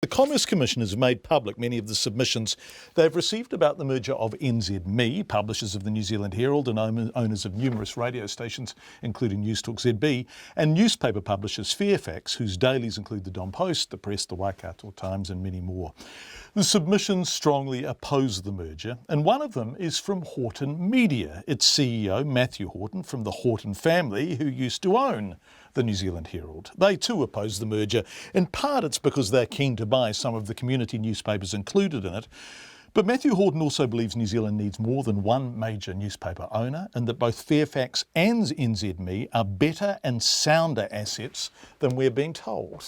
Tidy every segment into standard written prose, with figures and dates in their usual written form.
The Commerce Commission has made public many of the submissions they've received about the merger of NZME, publishers of the New Zealand Herald and owners of numerous radio stations, including Newstalk ZB, and newspaper publishers Fairfax, whose dailies include the Don Post, the Press, the Waikato Times and many more. The submissions strongly oppose the merger, and one of them is from Horton Media. Its CEO, Matthew Horton, from the Horton family, who used to own the New Zealand Herald. They too oppose the merger. In part it's because they're keen to buy some of the community newspapers included in it. But Matthew Horton also believes New Zealand needs more than one major newspaper owner, and that both Fairfax and NZME are better and sounder assets than we're being told.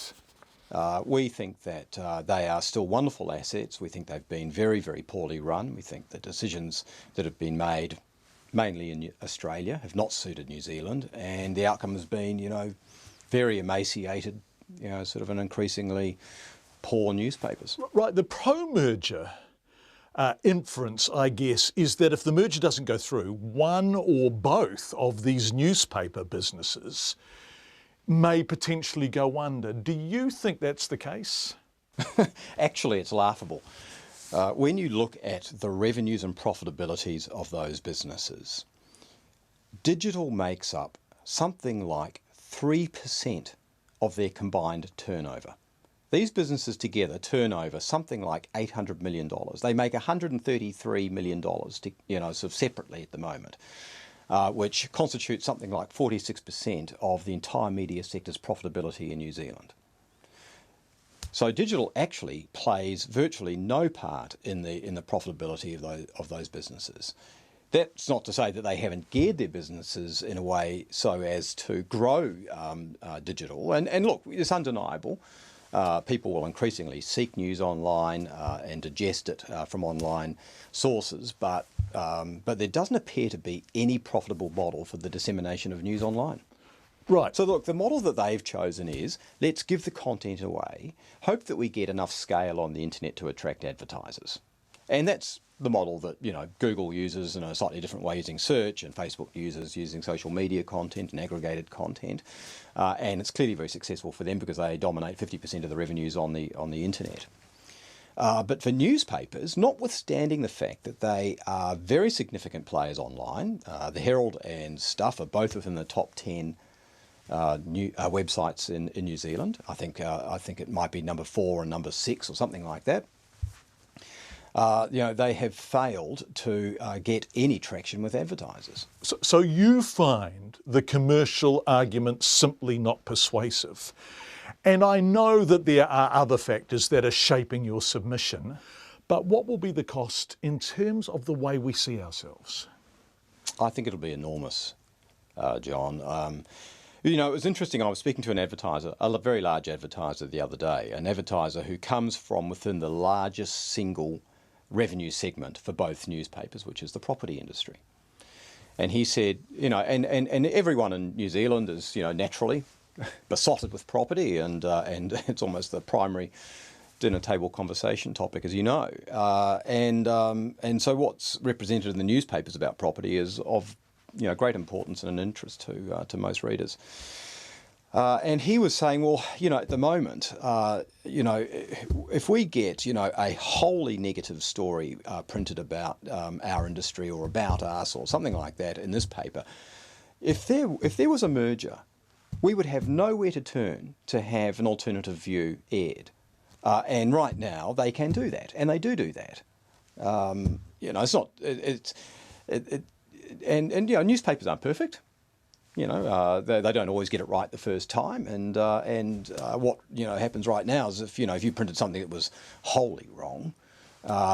We think that they are still wonderful assets. We think they've been very, very poorly run. We think the decisions that have been made, mainly in Australia, have not suited New Zealand, and the outcome has been, very emaciated, sort of an increasingly poor newspapers. Right, the pro-merger inference, I guess, is that if the merger doesn't go through, one or both of these newspaper businesses may potentially go under. Do you think that's the case? Actually, it's laughable. When you look at the revenues and profitabilities of those businesses, digital makes up something like 3% of their combined turnover. These businesses together turn over something like $800 million. They make $133 million, sort of separately at the moment, which constitutes something like 46% of the entire media sector's profitability in New Zealand. So digital actually plays virtually no part in the profitability of those businesses. That's not to say that they haven't geared their businesses in a way so as to grow digital. And look, it's undeniable. People will increasingly seek news online and digest it from online sources, but there doesn't appear to be any profitable model for the dissemination of news online. Right. So look, the model that they've chosen is, let's give the content away, hope that we get enough scale on the internet to attract advertisers. And that's the model that, Google uses in a slightly different way using search, and Facebook uses using social media content and aggregated content. And it's clearly very successful for them because they dominate 50% of the revenues on the internet. But for newspapers, notwithstanding the fact that they are very significant players online, the Herald and Stuff are both within the top 10 websites in New Zealand. I think it might be number 4 and number 6 or something like that. They have failed to get any traction with advertisers. So you find the commercial argument simply not persuasive. And I know that there are other factors that are shaping your submission, but what will be the cost in terms of the way we see ourselves? I think it'll be enormous, John. It was interesting. I was speaking to an advertiser, a very large advertiser the other day, an advertiser who comes from within the largest single revenue segment for both newspapers, which is the property industry. And he said, and everyone in New Zealand is, naturally besotted with property, and it's almost the primary dinner table conversation topic, as you know. And so what's represented in the newspapers about property is of great importance and an interest to most readers. And he was saying, well, at the moment, if we get, a wholly negative story printed about our industry or about us or something like that in this paper, if there was a merger, we would have nowhere to turn to have an alternative view aired. And right now they can do that, and they do that. It's not, and newspapers aren't perfect. They don't always get it right the first time, and what happens right now is if you printed something that was wholly wrong,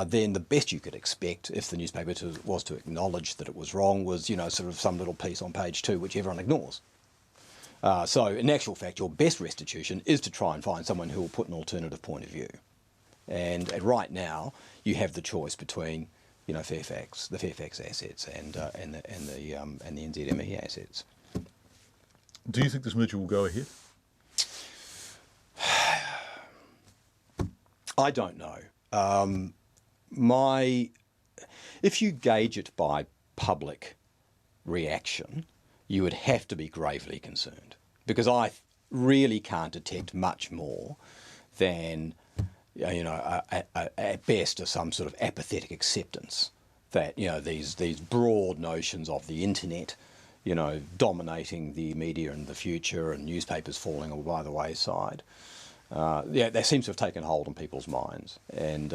then the best you could expect if the newspaper was to acknowledge that it was wrong was sort of some little piece on page 2 which everyone ignores. So in actual fact, your best restitution is to try and find someone who will put an alternative point of view, and right now you have the choice between the Fairfax assets and the NZME assets. Do you think this merger will go ahead? I don't know. If you gauge it by public reaction, you would have to be gravely concerned, because I really can't detect much more than at best, some sort of apathetic acceptance that these broad notions of the internet, dominating the media in the future and newspapers falling by the wayside. That seems to have taken hold on people's minds, and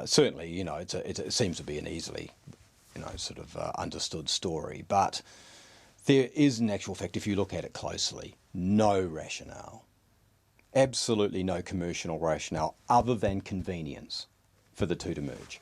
certainly, it seems to be an easily, understood story. But there is, in actual fact, if you look at it closely, no rationale, absolutely no commercial rationale other than convenience for the two to merge.